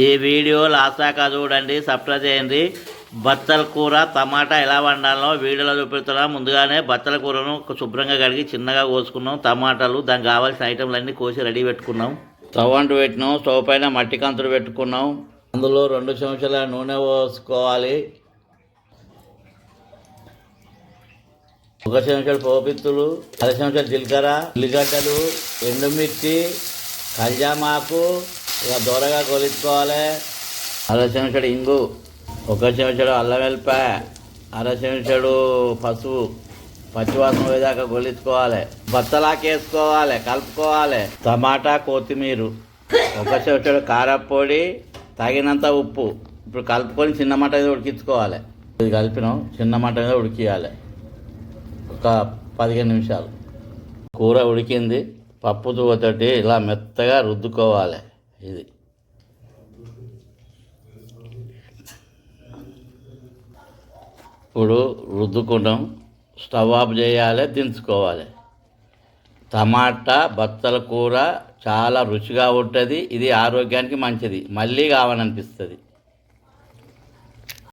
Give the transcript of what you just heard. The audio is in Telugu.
ఈ వీడియో లాస్ట్ దాకా చూడండి, సబ్స్క్రైబ్ చేయండి. బచ్చల కూర టమాటా ఎలా వండాలో వీడియోలో చూపెడుతున్నాం. ముందుగానే బచ్చల కూరను శుభ్రంగా కడిగి చిన్నగా కోసుకున్నాం. టమాటాలు దానికి కావాల్సిన ఐటమ్లన్నీ కోసి రెడీ పెట్టుకున్నాం. స్టవ్ అంటూ పెట్టినాం. స్టవ్ పైన మట్టి కంతులు పెట్టుకున్నాం. అందులో 2 చెంచాల నూనె పోసుకోవాలి. 1 చెంచాడు పోపిత్తులు, 1/2 చెంచాడు జీలకర్ర, ఉల్లిగడ్డలు, ఎండుమిర్చి, కల్జామాకు ఇలా దూరగా కొలుచుకోవాలి. 1/2 చెంచాడు ఇంగు, 1 చెంచాడు అల్లం వెల్లిపాయ, 1/2 చెంచాడు పసుపు, పచ్చివాసన పోయేదాకా గొలించుకోవాలి. బత్తలాకేసుకోవాలి, కలుపుకోవాలి. టమాటా, కొత్తిమీర, 1 చెంచాడు కారపొడి, తగినంత ఉప్పు. ఇప్పుడు కలుపుకొని చిన్న మంట మీద ఉడికించుకోవాలి. ఇది కలిపినాం, చిన్న మంట మీద ఉడికియాలి ఒక 15 నిమిషాలు. కూర ఉడికింది. పప్పు దువ్వతోటి ఇలా మెత్తగా రుద్దుకోవాలి. ఇది ఇప్పుడు రుద్దుకుంటాం. స్టవ్ ఆఫ్ చేయాలి, దించుకోవాలి. టమాటా బచ్చల కూర చాలా రుచిగా ఉంటుంది. ఇది ఆరోగ్యానికి మంచిది. మళ్ళీ కావాలనిపిస్తుంది.